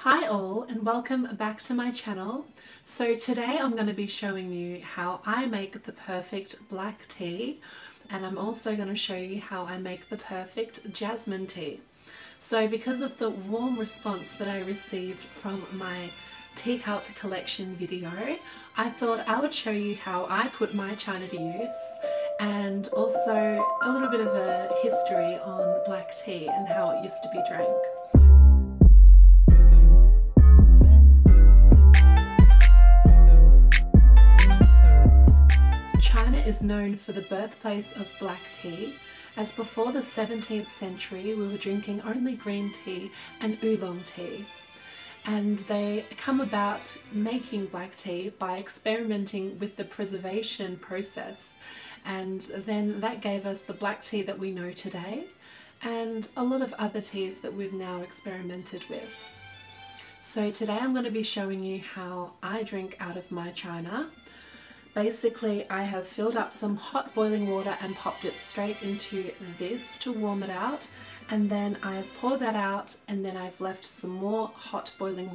Hi all and welcome back to my channel. So today I'm going to be showing you how I make the perfect black tea, and I'm also going to show you how I make the perfect jasmine tea. So because of the warm response that I received from my teacup collection video, I thought I would show you how I put my china to use, and also a little bit of a history on black tea and how it used to be drank. China is known for the birthplace of black tea, as before the 17th century we were drinking only green tea and oolong tea. And they come about making black tea by experimenting with the preservation process, and then that gave us the black tea that we know today and a lot of other teas that we've now experimented with. So today I'm going to be showing you how I drink out of my china. Basically, I have filled up some hot boiling water and popped it straight into this to warm it out, and then I've poured that out, and then I've left some more hot boiling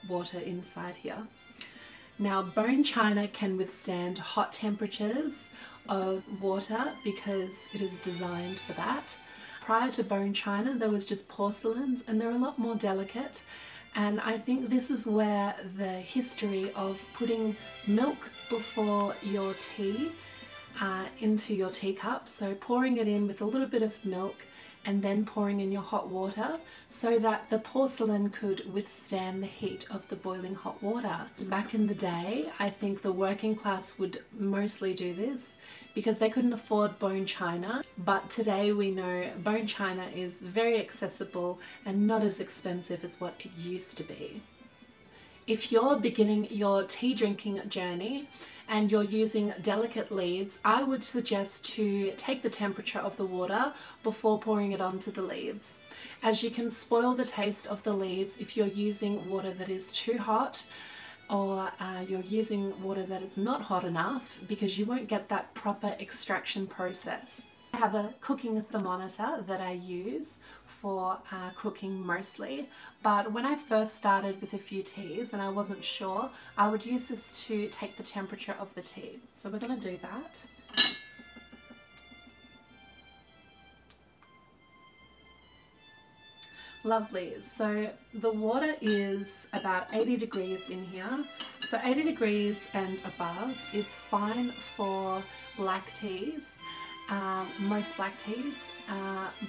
water inside here. Now, bone china can withstand hot temperatures of water because it is designed for that. Prior to bone china, there was just porcelains, and they're a lot more delicate. And I think this is where the history of putting milk before your tea into your teacup, so pouring it in with a little bit of milk and then pouring in your hot water so that the porcelain could withstand the heat of the boiling hot water. Back in the day, I think the working class would mostly do this because they couldn't afford bone china, but today we know bone china is very accessible and not as expensive as what it used to be. If you're beginning your tea drinking journey and you're using delicate leaves, I would suggest to take the temperature of the water before pouring it onto the leaves, as you can spoil the taste of the leaves if you're using water that is too hot, or you're using water that is not hot enough, because you won't get that proper extraction process. I have a cooking thermometer that I use for cooking mostly, but when I first started with a few teas and I wasn't sure, I would use this to take the temperature of the tea. So we're going to do that. Lovely. So the water is about 80 degrees in here. So 80 degrees and above is fine for black teas. Most black teas,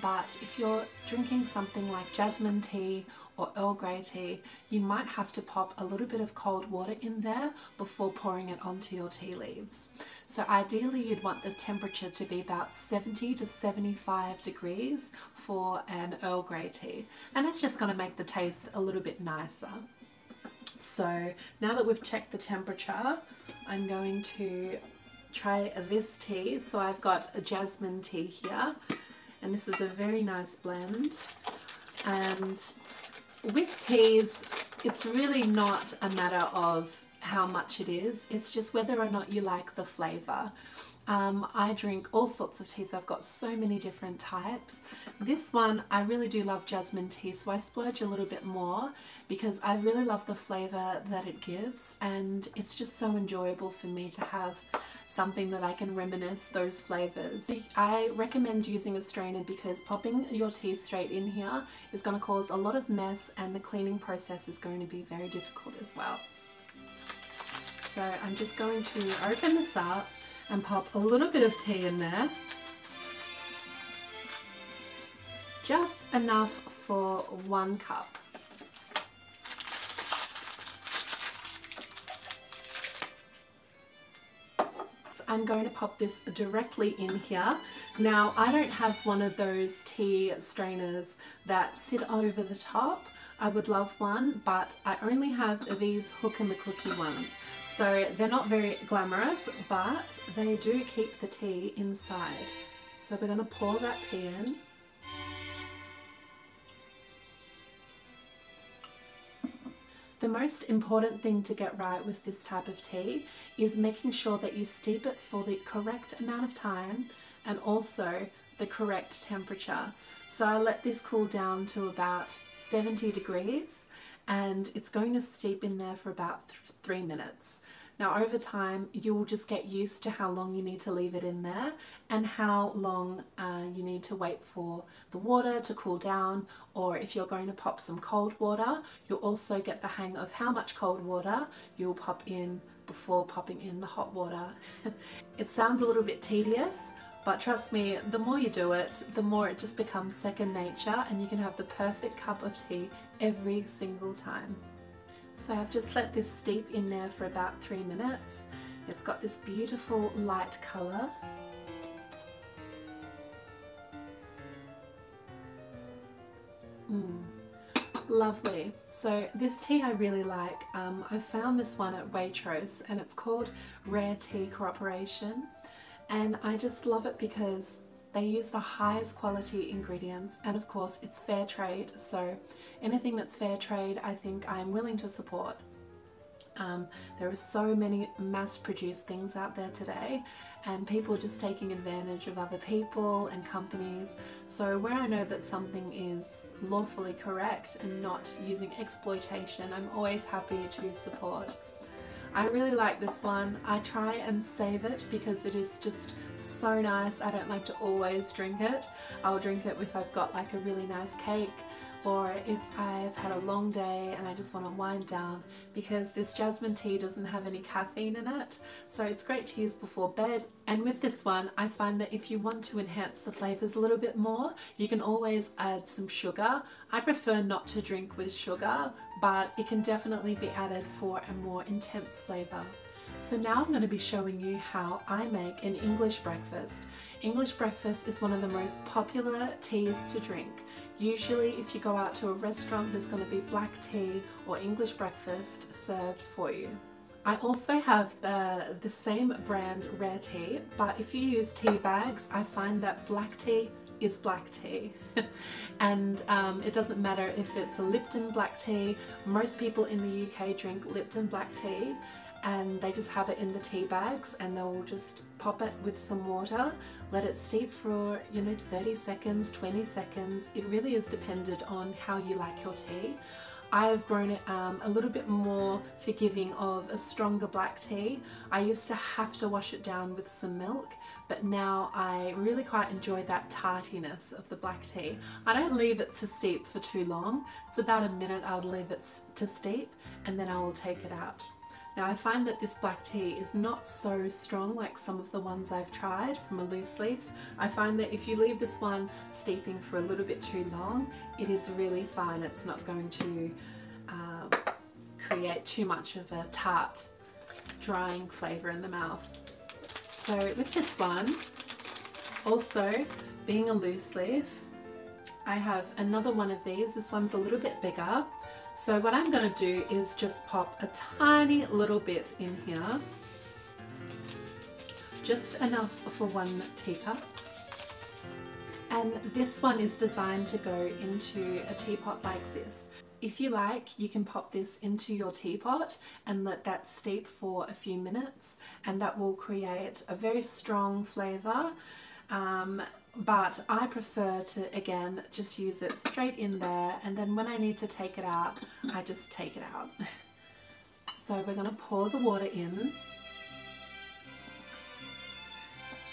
but if you're drinking something like jasmine tea or Earl Grey tea, you might have to pop a little bit of cold water in there before pouring it onto your tea leaves. So ideally you'd want the temperature to be about 70 to 75 degrees for an Earl Grey tea, and that's just going to make the taste a little bit nicer. So now that we've checked the temperature, I'm going to try this tea. So I've got a jasmine tea here, and this is a very nice blend. And with teas, it's really not a matter of how much it is, it's just whether or not you like the flavour. I drink all sorts of teas. I've got so many different types. This one, I really do love jasmine tea, so I splurge a little bit more because I really love the flavour that it gives, and it's just so enjoyable for me to have something that I can reminisce those flavours. I recommend using a strainer because popping your tea straight in here is going to cause a lot of mess, and the cleaning process is going to be very difficult as well. So I'm just going to open this up and pop a little bit of tea in there, just enough for 1 cup. I'm going to pop this directly in here. Now, I don't have one of those tea strainers that sit over the top. I would love one, but I only have these Hook and McCookie ones. So they're not very glamorous, but they do keep the tea inside. So we're going to pour that tea in. The most important thing to get right with this type of tea is making sure that you steep it for the correct amount of time and also the correct temperature. So I let this cool down to about 70 degrees, and it's going to steep in there for about 3 minutes. Now over time you will just get used to how long you need to leave it in there and how long you need to wait for the water to cool down, or if you're going to pop some cold water, you'll also get the hang of how much cold water you'll pop in before popping in the hot water. It sounds a little bit tedious, but trust me, the more you do it, the more it just becomes second nature, and you can have the perfect cup of tea every single time. So I've just let this steep in there for about 3 minutes. It's got this beautiful light colour. Lovely. So this tea I really like. I found this one at Waitrose and it's called Rare Tea Corporation, and I just love it because they use the highest quality ingredients, and of course it's fair trade, so anything that's fair trade I think I'm willing to support. There are so many mass-produced things out there today, and people just taking advantage of other people and companies. So where I know that something is lawfully correct and not using exploitation, I'm always happy to support. I really like this one. I try and save it because it is just so nice. I don't like to always drink it. I'll drink it if I've got like a really nice cake, or if I've had a long day and I just want to wind down, because this jasmine tea doesn't have any caffeine in it, so it's great to use before bed. And with this one, I find that if you want to enhance the flavours a little bit more, you can always add some sugar. I prefer not to drink with sugar, but it can definitely be added for a more intense flavour. So now I'm going to be showing you how I make an English breakfast. English breakfast is one of the most popular teas to drink. Usually if you go out to a restaurant, there's going to be black tea or English breakfast served for you. I also have the same brand Rare Tea, but if you use tea bags, I find that black tea is black tea. And it doesn't matter if it's a Lipton black tea. Most people in the UK drink Lipton black tea, and they just have it in the tea bags, and they'll just pop it with some water, let it steep for 30 seconds, 20 seconds. It really is dependent on how you like your tea. I've grown a little bit more forgiving of a stronger black tea. I used to have to wash it down with some milk, but now I really quite enjoy that tartiness of the black tea. I don't leave it to steep for too long. It's about a minute I'll leave it to steep, and then I will take it out. Now I find that this black tea is not so strong like some of the ones I've tried from a loose leaf. I find that if you leave this one steeping for a little bit too long, it is really fine. It's not going to create too much of a tart, drying flavour in the mouth. So with this one, also being a loose leaf, I have another one of these. This one's a little bit bigger. So what I'm going to do is just pop a tiny little bit in here, just enough for 1 teacup. And this one is designed to go into a teapot like this. If you like, you can pop this into your teapot and let that steep for a few minutes, and that will create a very strong flavour. But I prefer to, again, just use it straight in there, and then when I need to take it out, I just take it out. So we're going to pour the water in.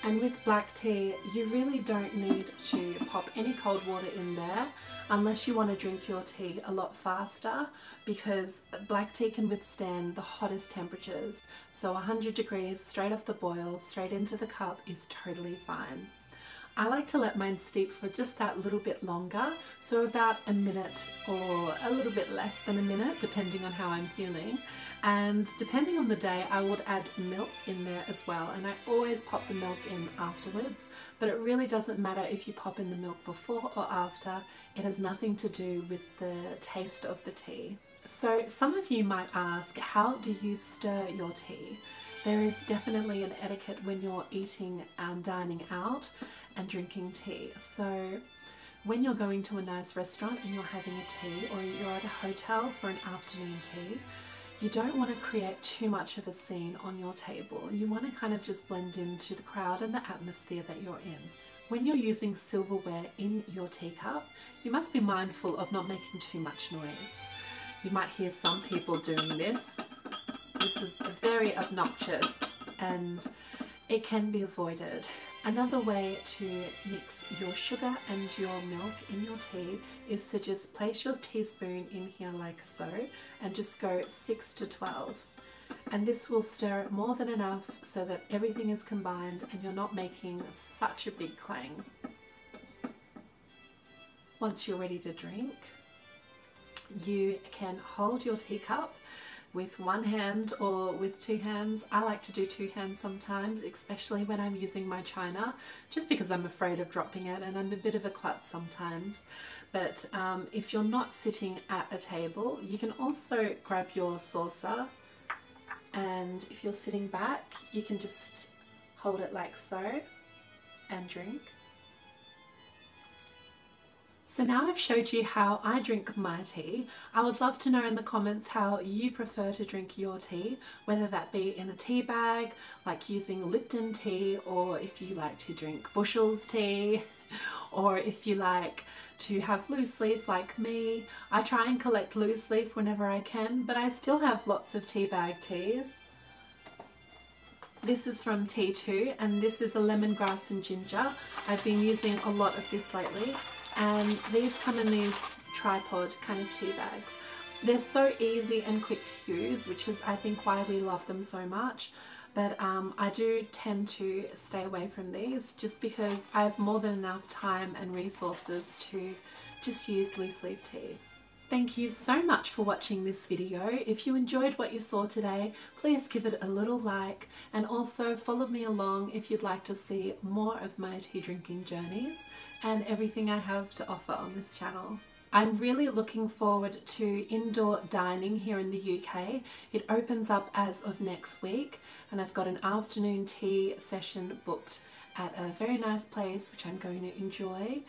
And with black tea, you really don't need to pop any cold water in there unless you want to drink your tea a lot faster, because black tea can withstand the hottest temperatures. So 100 degrees straight off the boil, straight into the cup is totally fine. I like to let mine steep for just that little bit longer, so about a minute or a little bit less than a minute, depending on how I'm feeling. And depending on the day, I would add milk in there as well, and I always pop the milk in afterwards, but it really doesn't matter if you pop in the milk before or after. It has nothing to do with the taste of the tea. So some of you might ask, how do you stir your tea? There is definitely an etiquette when you're eating and dining out and drinking tea. So when you're going to a nice restaurant and you're having a tea, or you're at a hotel for an afternoon tea, you don't want to create too much of a scene on your table. You want to kind of just blend into the crowd and the atmosphere that you're in. When you're using silverware in your teacup, you must be mindful of not making too much noise. You might hear some people doing this. This is very obnoxious and it can be avoided. Another way to mix your sugar and your milk in your tea is to just place your teaspoon in here like so and just go 6 to 12. And this will stir it more than enough so that everything is combined and you're not making such a big clang. Once you're ready to drink, you can hold your teacup with one hand or with two hands. I like to do two hands sometimes, especially when I'm using my china, just because I'm afraid of dropping it and I'm a bit of a klutz sometimes. But if you're not sitting at a table, you can also grab your saucer, and if you're sitting back, you can just hold it like so and drink. So now I've showed you how I drink my tea. I would love to know in the comments how you prefer to drink your tea, whether that be in a tea bag, like using Lipton tea, or if you like to drink Bushells tea, or if you like to have loose leaf like me. I try and collect loose leaf whenever I can, but I still have lots of tea bag teas. This is from T2 and this is a lemongrass and ginger. I've been using a lot of this lately. And these come in these tripod kind of tea bags. They're so easy and quick to use, which is I think why we love them so much. But I do tend to stay away from these just because I have more than enough time and resources to just use loose leaf tea. Thank you so much for watching this video. If you enjoyed what you saw today, please give it a little like and also follow me along if you'd like to see more of my tea drinking journeys and everything I have to offer on this channel. I'm really looking forward to indoor dining here in the UK. It opens up as of next week and I've got an afternoon tea session booked at a very nice place which I'm going to enjoy.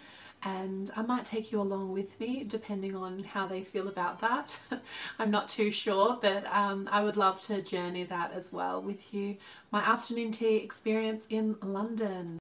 And I might take you along with me depending on how they feel about that. I'm not too sure, but I would love to journey that as well with you. My afternoon tea experience in London.